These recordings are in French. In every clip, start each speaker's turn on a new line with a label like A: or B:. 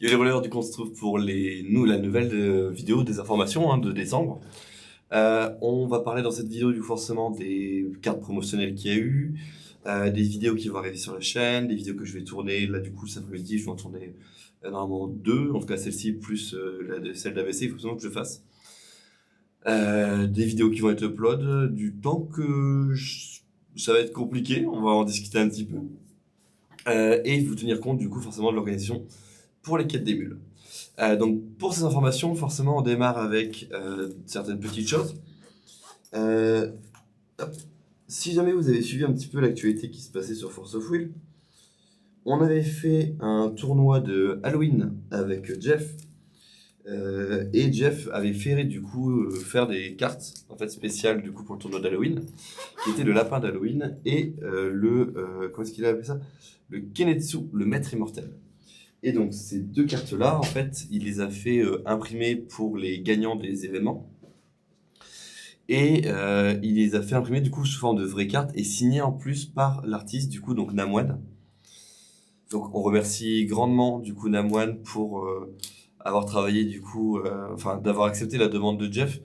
A: Yo les rollers, du coup on se trouve pour la nouvelle vidéo des informations de décembre. On va parler dans cette vidéo du forcément des cartes promotionnelles qu'il y a eu, des vidéos qui vont arriver sur la chaîne, des vidéos que je vais tourner. Là du coup cet après-midi je vais en tourner normalement deux, en tout cas celle-ci plus celle d'AVC, il faut absolument que je fasse. Des vidéos qui vont être upload, du temps que ça va être compliqué, on va en discuter un petit peu. Et vous tenir compte du coup forcément de l'organisation pour les quêtes des mules. Donc pour ces informations, forcément, on démarre avec certaines petites choses. Euh, hop. Si jamais vous avez suivi un petit peu l'actualité qui se passait sur Force of Will, on avait fait un tournoi de Halloween avec Jeff. Et Jeff avait fait du coup faire des cartes en fait spéciales du coup pour le tournoi d'Halloween, qui était le lapin d'Halloween et comment est-ce qu'il a appelé ça? Le Kenetsu, le maître immortel. Et donc ces deux cartes-là, en fait, il les a fait imprimer pour les gagnants des événements. Et il les a fait imprimer du coup sous forme de vraies cartes et signées en plus par l'artiste du coup, donc Namwan. Donc on remercie grandement du coup Namwan pour avoir travaillé du coup, enfin d'avoir accepté la demande de Jeff.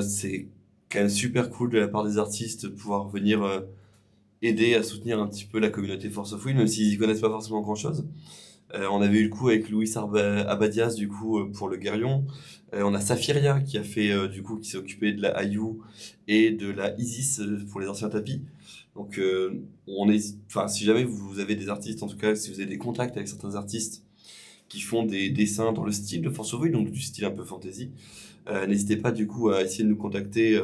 A: C'est quand même super cool de la part des artistes de pouvoir venir aider à soutenir un petit peu la communauté Force of Will, même s'ils y connaissent pas forcément grand-chose. On avait eu le coup avec Louis Abadias du coup pour le Guerrion. On a Safiria qui a fait du coup qui s'est occupé de la Ayu et de la Isis pour les anciens tapis. Donc enfin si jamais vous avez des artistes, en tout cas si vous avez des contacts avec certains artistes qui font des dessins dans le style de Force of Will, donc du style un peu fantasy, n'hésitez pas du coup à essayer de nous contacter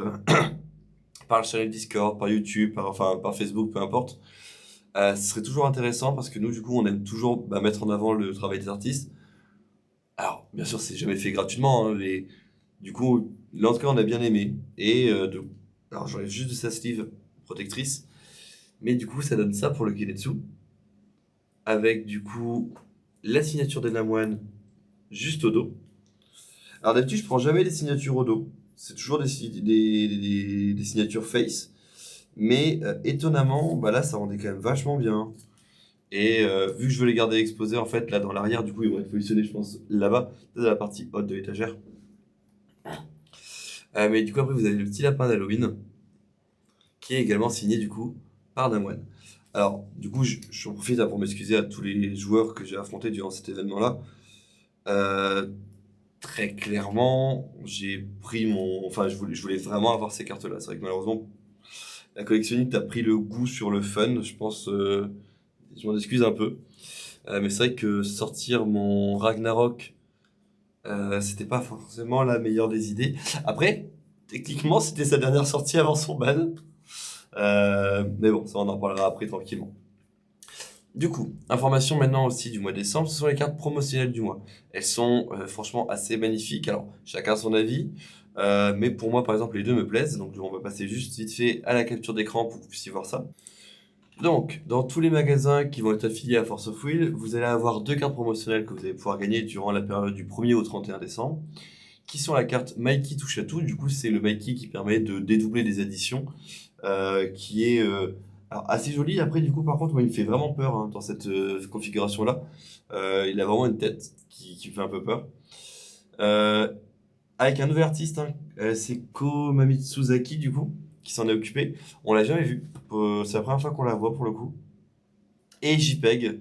A: par le channel Discord, par YouTube, par Facebook, peu importe. Ce serait toujours intéressant parce que nous, du coup, on aime toujours mettre en avant le travail des artistes. Alors, bien sûr, c'est jamais fait gratuitement, hein, mais du coup, là, en tout cas, on a bien aimé. Et alors, j'enlève juste de sa sleeve protectrice, mais du coup, ça donne ça pour le Kiletsu, avec du coup la signature de Namwan juste au dos. Alors, d'habitude, je prends jamais les signatures au dos. C'est toujours des signatures face. Mais étonnamment, bah là, ça rendait quand même vachement bien. Et vu que je veux les garder exposés, en fait, là dans l'arrière, du coup, ils vont être positionnés, je pense, là-bas, dans la partie haute de l'étagère. Mais du coup, après, vous avez le petit lapin d'Halloween, qui est également signé, du coup, par Damwon. Alors, du coup, j'en profite pour m'excuser à tous les joueurs que j'ai affrontés durant cet événement-là. Euh, Très clairement, j'ai pris mon. Enfin, je voulais vraiment avoir ces cartes-là. C'est vrai que malheureusement, la collectionnite a pris le goût sur le fun. Je pense. Je m'en excuse un peu. Mais c'est vrai que sortir mon Ragnarok, c'était pas forcément la meilleure des idées. Après, techniquement, c'était sa dernière sortie avant son ban. Mais bon, ça on en parlera après tranquillement. Du coup, information maintenant aussi du mois de décembre, ce sont les cartes promotionnelles du mois. Elles sont franchement assez magnifiques. Alors, chacun son avis. Mais pour moi, par exemple, les deux me plaisent. Donc, on va passer juste vite fait à la capture d'écran pour que vous puissiez voir ça. Donc, dans tous les magasins qui vont être affiliés à Force of Will, vous allez avoir deux cartes promotionnelles que vous allez pouvoir gagner durant la période du 1er au 31 décembre, qui sont la carte Mikey touche à tout. Du coup, c'est le Mikey qui permet de dédoubler des additions, qui est alors, assez joli. Après, du coup, par contre, moi, il me fait vraiment peur dans cette configuration-là. Il a vraiment une tête qui me fait un peu peur. Euh, Avec un nouvel artiste, c'est Ko Mamitsuzaki, du coup, qui s'en est occupé. On l'a jamais vu. C'est la première fois qu'on la voit pour le coup. Et JPEG,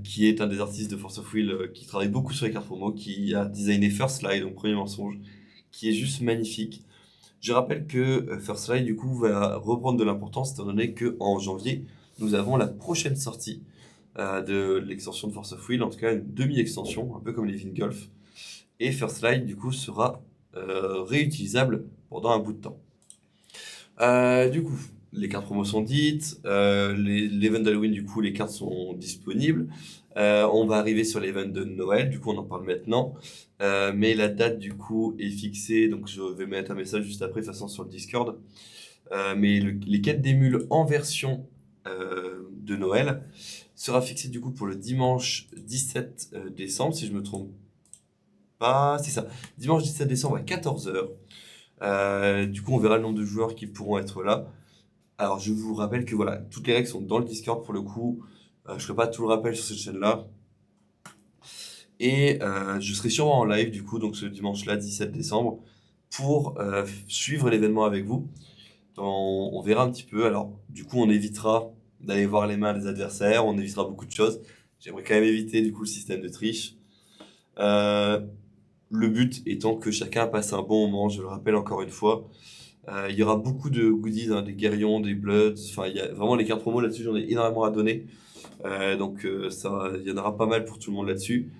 A: qui est un des artistes de Force of Will, qui travaille beaucoup sur les cartes promo, qui a designé First Light, donc Premier Mensonge, qui est juste magnifique. Je rappelle que First Light, du coup, va reprendre de l'importance, étant donné qu'en janvier, nous avons la prochaine sortie de l'extension de Force of Will, en tout cas une demi-extension, un peu comme les Vingolf. Et First Light, du coup, sera réutilisable pendant un bout de temps. Du coup, les cartes promo sont dites, l'event d'Halloween, du coup, les cartes sont disponibles. On va arriver sur l'event de Noël, du coup, on en parle maintenant. Mais la date, du coup, est fixée, donc je vais mettre un message juste après, de toute façon, sur le Discord. Mais les quêtes d'émules en version de Noël sera fixée, du coup, pour le dimanche 17 décembre, si je me trompe pas. C'est ça, dimanche 17 décembre à 14h. Du coup, on verra le nombre de joueurs qui pourront être là. Alors, je vous rappelle que voilà, toutes les règles sont dans le Discord pour le coup. Je ne ferai pas tout le rappel sur cette chaîne-là. Et je serai sûrement en live du coup, donc ce dimanche-là, 17 décembre, pour suivre l'événement avec vous. On verra un petit peu. Alors, du coup, on évitera d'aller voir les mains des adversaires, on évitera beaucoup de choses. J'aimerais quand même éviter du coup le système de triche. Euh, le but étant que chacun passe un bon moment, je le rappelle encore une fois. Il y aura beaucoup de goodies, hein, des guerrions, des bloods, enfin il y a vraiment les cartes promo là-dessus, j'en ai énormément à donner. Ça, il y en aura pas mal pour tout le monde là-dessus.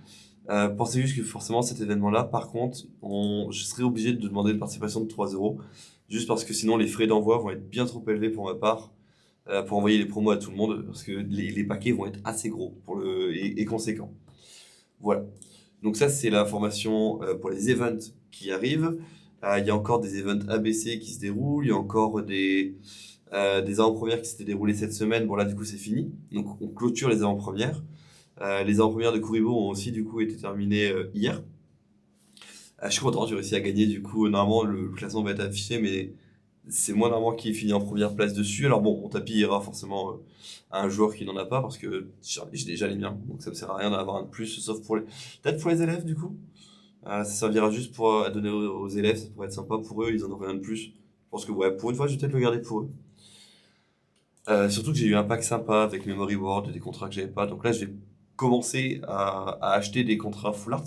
A: Pensez juste que forcément cet événement-là, par contre, je serai obligé de demander une participation de 3 €, juste parce que sinon les frais d'envoi vont être bien trop élevés pour ma part, pour envoyer les promos à tout le monde, parce que les paquets vont être assez gros et conséquents. Voilà. Donc ça, c'est l'information pour les events qui arrivent. Il y a encore des events ABC qui se déroulent, il y a encore des avant-premières qui s'étaient déroulées cette semaine. Bon là, du coup, c'est fini. Donc on clôture les avant-premières. Les avant-premières de Kuribo ont aussi du coup été terminées hier. Je suis content, j'ai réussi à gagner. Du coup, normalement, le classement va être affiché, mais c'est moi normalement qui finit en première place dessus. Alors bon, mon tapis ira forcément à un joueur qui n'en a pas parce que j'ai déjà les miens, donc ça me sert à rien d'avoir un de plus, sauf pour les. Peut-être pour les élèves du coup. Ça servira juste pour à donner aux élèves, ça pourrait être sympa pour eux, ils en auraient rien de plus. Je pense que ouais, pour une fois, je vais peut-être le garder pour eux. Surtout que j'ai eu un pack sympa avec Memory Ward, des contrats que j'avais pas. Donc là, je vais commencer à acheter des contrats Full Art.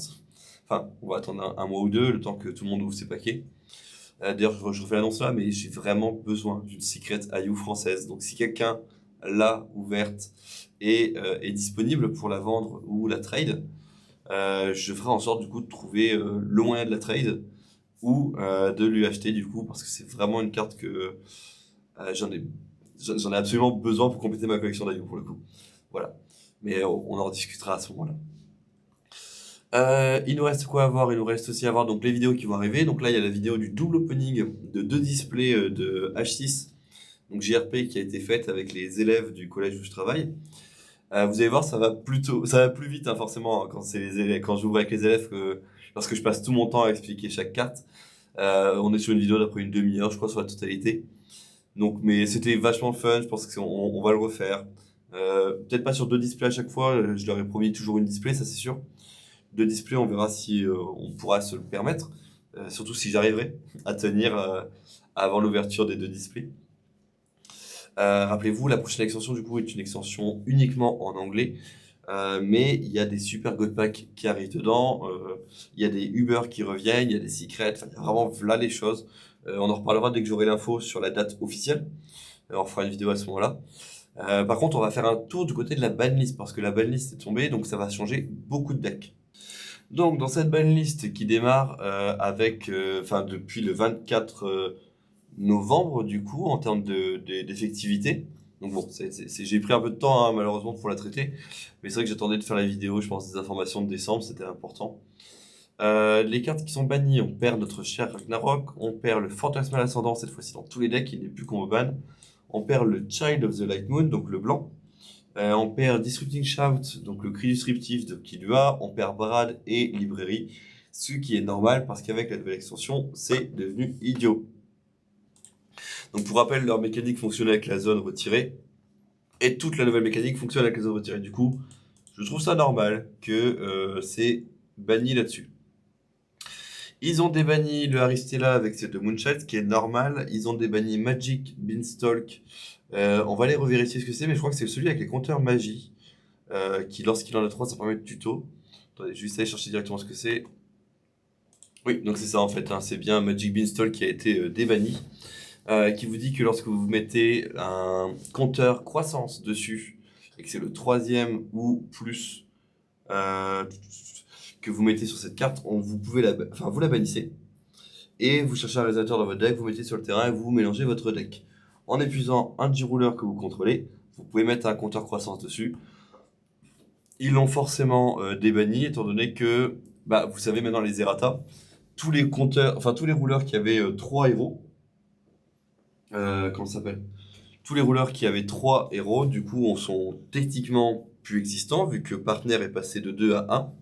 A: Enfin, on va attendre un mois ou deux, le temps que tout le monde ouvre ses paquets. D'ailleurs, je refais l'annonce là, mais j'ai vraiment besoin d'une Secret IU française. Donc si quelqu'un l'a ouverte et est disponible pour la vendre ou la trade, je ferai en sorte du coup de trouver le moyen de la trade ou de lui acheter du coup, parce que c'est vraiment une carte que j'en ai j'en ai absolument besoin pour compléter ma collection d'Ayu pour le coup. Voilà. Mais on en rediscutera à ce moment-là. Il nous reste quoi à voir? Il nous reste aussi à voir donc les vidéos qui vont arriver. Donc là, il y a la vidéo du double opening de 2 displays de H6, donc JRP, qui a été faite avec les élèves du collège où je travaille. Vous allez voir, ça va plus vite, hein, forcément, hein, quand c'est les élèves, quand j'ouvre avec les élèves, que lorsque je passe tout mon temps à expliquer chaque carte. On est sur une vidéo d'après une demi-heure, je crois, sur la totalité. Donc, mais c'était vachement fun, je pense qu'on va le refaire. Peut-être pas sur 2 displays à chaque fois, je leur ai promis toujours une display, ça c'est sûr. 2 displays, on verra si on pourra se le permettre, surtout si j'arriverai à tenir avant l'ouverture des 2 displays. Rappelez-vous, la prochaine extension du coup est une extension uniquement en anglais, mais il y a des super God Packs qui arrivent dedans, il y a des Uber qui reviennent, il y a des secrets, enfin il y a vraiment là les choses. On en reparlera dès que j'aurai l'info sur la date officielle. On fera une vidéo à ce moment-là. Par contre, on va faire un tour du côté de la banlist parce que la banlist est tombée, donc ça va changer beaucoup de decks. Donc, dans cette banlist qui démarre enfin, depuis le 24 novembre, du coup, en termes d'effectivité. Donc bon, j'ai pris un peu de temps, hein, malheureusement, pour la traiter. Mais c'est vrai que j'attendais de faire la vidéo, je pense, des informations de décembre, c'était important. Les cartes qui sont bannies, on perd notre cher Ragnarok, on perd le Fantasmal Ascendant, cette fois-ci dans tous les decks, il n'est plus qu'on ban. On perd le Child of the Light Moon, donc le blanc. On perd Disrupting Shout, donc le cri disruptif de Killua. On perd Brad et Librairie, ce qui est normal parce qu'avec la nouvelle extension, c'est devenu idiot. Donc pour rappel, leur mécanique fonctionnait avec la zone retirée, et toute la nouvelle mécanique fonctionne avec la zone retirée. Du coup, je trouve ça normal que c'est banni là-dessus. Ils ont débanni le Aristella avec ses 2 Moonshot, ce qui est normal. Ils ont débanni Magic Beanstalk. On va aller revérifier ce que c'est, mais je crois que c'est celui avec les compteurs magie, qui lorsqu'il en a 3, ça permet de tuto. Attendez, je vais juste aller chercher directement ce que c'est. Oui, donc c'est ça en fait, hein, c'est bien Magic Beanstalk qui a été débanni. Qui vous dit que lorsque vous mettez un compteur croissance dessus, et que c'est le 3e ou plus que vous mettez sur cette carte, vous la bannissez, et vous cherchez un réalisateur dans votre deck, vous mettez sur le terrain et vous mélangez votre deck. En épuisant un G-Ruler que vous contrôlez, vous pouvez mettre un compteur croissance dessus. Ils l'ont forcément débanni, étant donné que, vous savez maintenant les errata, tous les compteurs, enfin tous les rouleurs qui avaient 3 héros, comment ça s'appelle? Tous les rouleurs qui avaient 3 héros, du coup, sont techniquement plus existants, vu que Partner est passé de 2 à 1.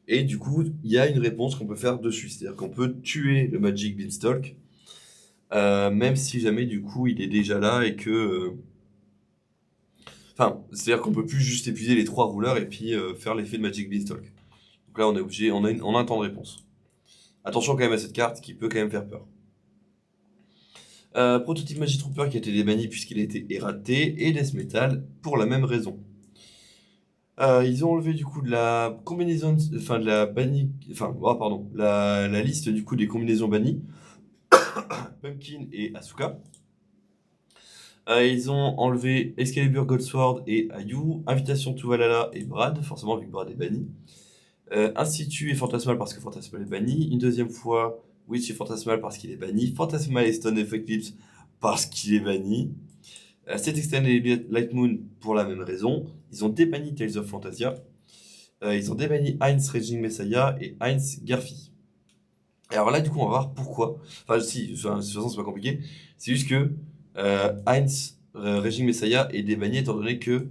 A: Et du coup, il y a une réponse qu'on peut faire dessus. C'est-à-dire qu'on peut tuer le Magic Beanstalk, même si jamais, du coup, il est déjà là et que... Enfin, c'est-à-dire qu'on peut plus juste épuiser les 3 rouleurs et puis faire l'effet de Magic Beanstalk. Donc là, on est obligé, on a un temps de réponse. Attention quand même à cette carte qui peut quand même faire peur. Prototype Magic Trooper qui a été débanni puisqu'il a été erraté, et Death Metal pour la même raison. Ils ont enlevé du coup de la combinaison, enfin de la bannie, enfin, oh, pardon, la liste du coup des combinaisons bannies, Pumpkin et Asuka. Ils ont enlevé Excalibur Goldsword et Ayu, Invitation to Valhalla et Brad, forcément vu que Brad est banni. Institut et Fantasmal parce que Fantasmal est banni. Une deuxième fois, Witch et Fantasmal parce qu'il est banni. Fantasmal et Stone of Eclipse parce qu'il est banni. Set Extend et Light Moon pour la même raison. Ils ont débanni Tales of Fantasia. Ils ont débanni Heinz Raging Messiah et Heinz Garfi. Et alors là, du coup, on va voir pourquoi. Enfin, si, de toute façon, c'est pas compliqué. C'est juste que Heinz Raging Messiah est débanni étant donné que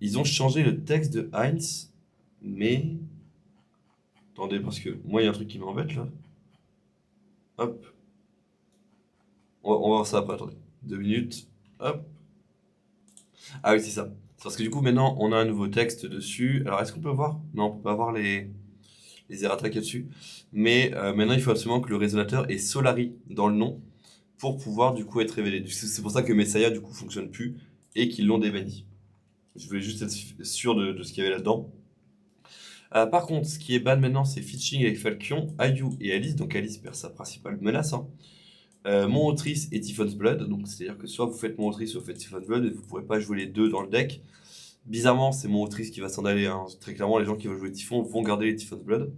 A: ils ont changé le texte de Heinz, mais. Attendez, parce que moi, il y a un truc qui m'embête là. Hop. On va voir ça après, attendez. 2 minutes. Hop. Ah oui, c'est ça. C'est parce que du coup, maintenant, on a un nouveau texte dessus. Alors, est-ce qu'on peut voir? Non, on peut pas voir les errata qu'il y a dessus. Mais maintenant, il faut absolument que le résonateur ait Solari dans le nom pour pouvoir du coup être révélé. C'est pour ça que Messiah du coup fonctionne plus et qu'ils l'ont débanni. Je voulais juste être sûr de ce qu'il y avait là-dedans. Par contre, ce qui est ban maintenant, c'est Fitching avec Falcon, Ayu et Alice. Donc Alice perd sa principale menace. Hein. Mon Autrice et Typhon's Blood. Donc c'est-à-dire que soit vous faites Mon Autrice, soit vous faites Typhon's Blood, et vous ne pourrez pas jouer les deux dans le deck. Bizarrement, c'est Mon Autrice qui va s'en aller. Hein. Très clairement, les gens qui veulent jouer Typhon vont garder les Typhon's Blood.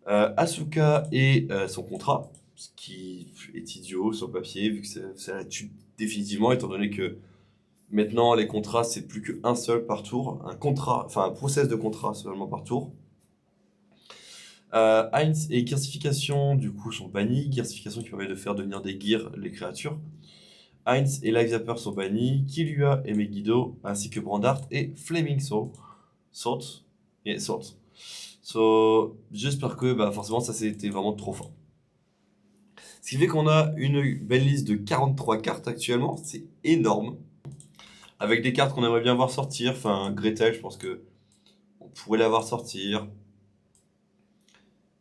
A: Asuka et son contrat, ce qui est idiot sur le papier, vu que ça la tue définitivement, étant donné que maintenant les contrats c'est plus qu'un seul par tour, un process de contrat seulement par tour. Heinz et Gearsification du coup sont bannis, Gearsification qui permet de faire devenir des gears les créatures. Heinz et Life Zapper sont bannis, Killua et Megiddo, ainsi que Brandart et Flaming Sword. So, j'espère que forcément ça c'était vraiment trop fort. Ce qui fait qu'on a une belle liste de 43 cartes actuellement, c'est énorme. Avec des cartes qu'on aimerait bien voir sortir, enfin Gretel, je pense que on pourrait la voir sortir.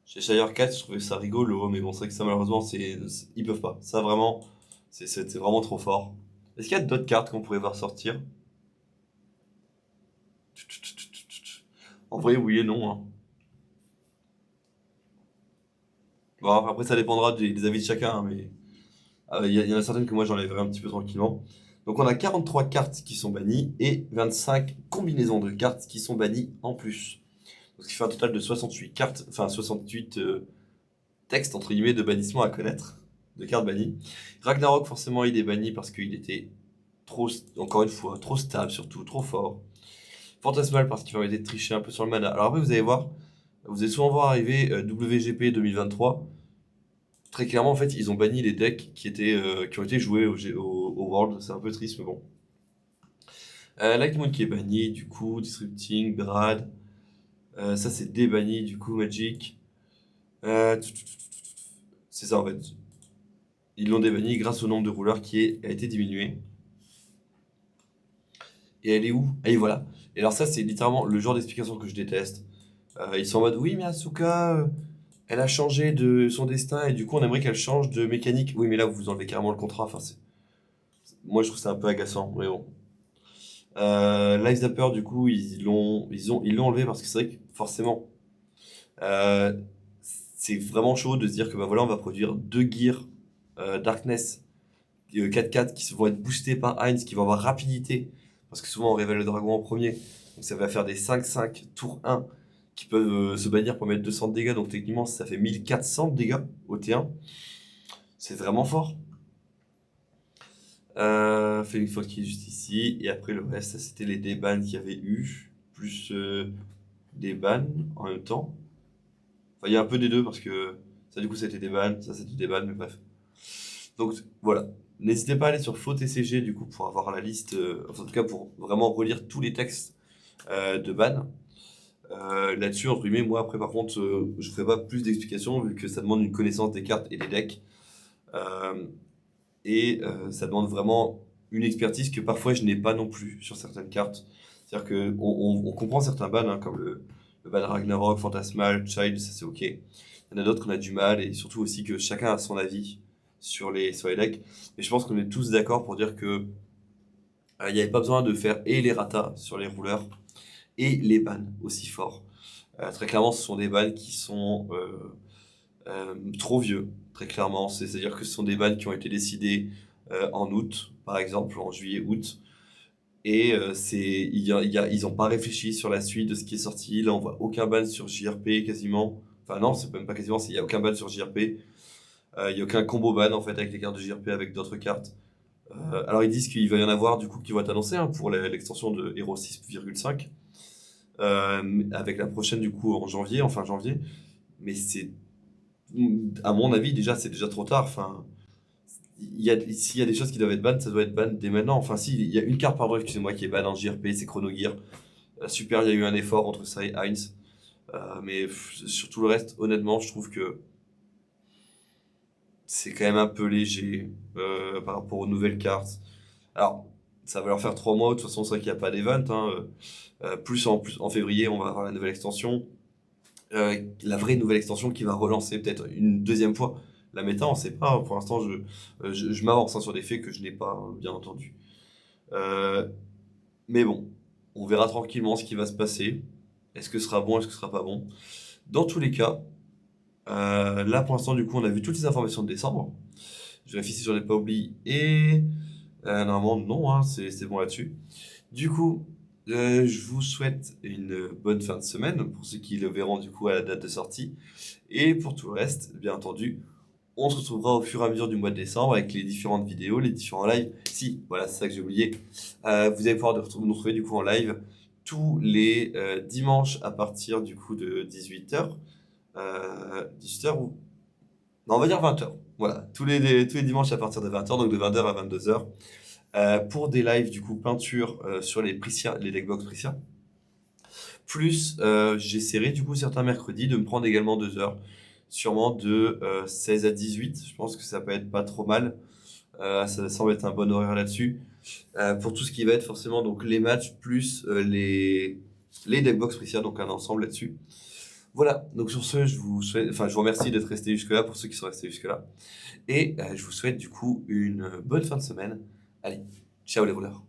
A: Chez Shire 4, je trouvais ça rigolo, mais bon, c'est vrai que ça malheureusement, ils peuvent pas. Ça vraiment, c'est vraiment trop fort. Est-ce qu'il y a d'autres cartes qu'on pourrait voir sortir? En vrai, oui et non. Hein. Bon, après, ça dépendra des avis de chacun, hein, mais y en a certaines que moi j'enlèverai un petit peu tranquillement. Donc on a 43 cartes qui sont bannies et 25 combinaisons de cartes qui sont bannies en plus. Donc, ce qui fait un total de 68 cartes, enfin 68 textes entre guillemets de bannissement à connaître, de cartes bannies. Ragnarok forcément il est banni parce qu'il était trop, encore une fois, trop stable surtout, trop fort. Fantasmal parce qu'il permettait de tricher un peu sur le mana. Alors après vous allez voir, vous allez souvent voir arriver WGP 2023. Très clairement, en fait, ils ont banni les decks qui ont été joués au World. C'est un peu triste, mais bon. Lightmoon qui est banni, du coup, Disrupting, Brad. Ça, c'est débanni, du coup, Magic. C'est ça, en fait. Ils l'ont débanni grâce au nombre de rouleurs qui a été diminué. Et elle est où? Et voilà. Et alors ça, c'est littéralement le genre d'explication que je déteste. Ils sont en mode, oui, mais Asuka, elle a changé de son destin et du coup, on aimerait qu'elle change de mécanique. Oui, mais là, vous enlevez carrément le contrat. Enfin, moi, je trouve ça un peu agaçant, mais bon. Life Zapper, du coup, ils l'ont enlevé parce que c'est vrai que forcément, euh, c'est vraiment chaud de se dire que voilà, on va produire 2 gears Darkness 4-4 qui vont être boostés par Heinz, qui vont avoir rapidité, parce que souvent on révèle le dragon en premier, donc ça va faire des 5-5 tour 1 qui peuvent se bannir pour mettre 200 de dégâts, donc techniquement ça fait 1400 de dégâts au T1. C'est vraiment fort. Phoenix Force qui est juste ici, et après le reste, ça c'était les débans qu'il y avait eu, plus des bans en même temps. Enfin, il y a un peu des deux parce que ça, du coup, c'était des bans, ça, c'était des bans, mais bref. Donc voilà. N'hésitez pas à aller sur FloTCG du coup pour avoir la liste, enfin, en tout cas pour vraiment relire tous les textes de ban. Là-dessus, entre guillemets, moi après par contre, je ne ferai pas plus d'explications vu que ça demande une connaissance des cartes et des decks. Ça demande vraiment une expertise que parfois je n'ai pas non plus sur certaines cartes. C'est-à-dire qu'on comprend certains bans, hein, comme le le ban Ragnarok, Fantasmal, Child, ça c'est ok. Il y en a d'autres qu'on a du mal, et surtout aussi que chacun a son avis sur les decks. Mais je pense qu'on est tous d'accord pour dire que il n'y avait pas besoin de faire et les ratas sur les rouleurs et les bans aussi forts. Très clairement, ce sont des bans qui sont trop vieux, très clairement. C'est-à-dire que ce sont des bans qui ont été décidés en août, par exemple, en juillet-août. Et ils n'ont pas réfléchi sur la suite de ce qui est sorti. Là, on voit aucun ban sur JRP quasiment. Enfin, non, c'est même pas quasiment, il n'y a aucun ban sur JRP. Il n'y a aucun combo ban en fait avec les cartes de JRP avec d'autres cartes. Alors, ils disent qu'il va y en avoir du coup qui vont être annoncés hein, pour l'extension de Hero 6,5. Avec la prochaine du coup en janvier, en fin janvier. Mais c'est, à mon avis, déjà, c'est déjà trop tard. Enfin, s'il y a des choses qui doivent être ban, ça doit être ban dès maintenant. Enfin, si, il y a une carte, pardon, excusez-moi, qui est ban en JRP, c'est Chrono Gear. Super, il y a eu un effort entre ça et Heinz. Mais sur tout le reste, honnêtement, je trouve que c'est quand même un peu léger par rapport aux nouvelles cartes. Alors, ça va leur faire 3 mois, de toute façon, c'est vrai qu'il n'y a pas d'event. Hein. Plus en février, on va avoir la nouvelle extension. La vraie nouvelle extension qui va relancer peut-être une deuxième fois la méta, on sait pas. Pour l'instant, je m'avance hein, sur des faits que je n'ai pas bien entendu. Mais bon, on verra tranquillement ce qui va se passer. Est-ce que ce sera bon, est-ce que ce sera pas bon? Dans tous les cas, là pour l'instant, du coup, on a vu toutes les informations de décembre. Je vérifie si j'en ai pas oublié. Et normalement, non, hein, c'est bon là-dessus. Du coup, je vous souhaite une bonne fin de semaine pour ceux qui le verront du coup à la date de sortie. Et pour tout le reste, bien entendu, on se retrouvera au fur et à mesure du mois de décembre avec les différentes vidéos, les différents lives. Si, voilà, c'est ça que j'ai oublié. Vous allez pouvoir nous retrouver du coup en live tous les dimanches à partir du coup de 18h. 18h ou... Non, on va dire 20h. Voilà, tous les dimanches à partir de 20h, donc de 20h à 22h. Pour des lives du coup peinture sur les Priscia, les deckbox Priscia. Plus j'essaierai du coup certains mercredis de me prendre également 2 heures, sûrement de 16 à 18. Je pense que ça peut être pas trop mal. Ça semble être un bon horaire là-dessus. Pour tout ce qui va être forcément donc les matchs plus les deckbox Priscia, donc un ensemble là-dessus. Voilà, donc sur ce, je vous remercie d'être resté jusque-là pour ceux qui sont restés jusque-là. Et je vous souhaite du coup une bonne fin de semaine. Allez, ciao les rouleurs.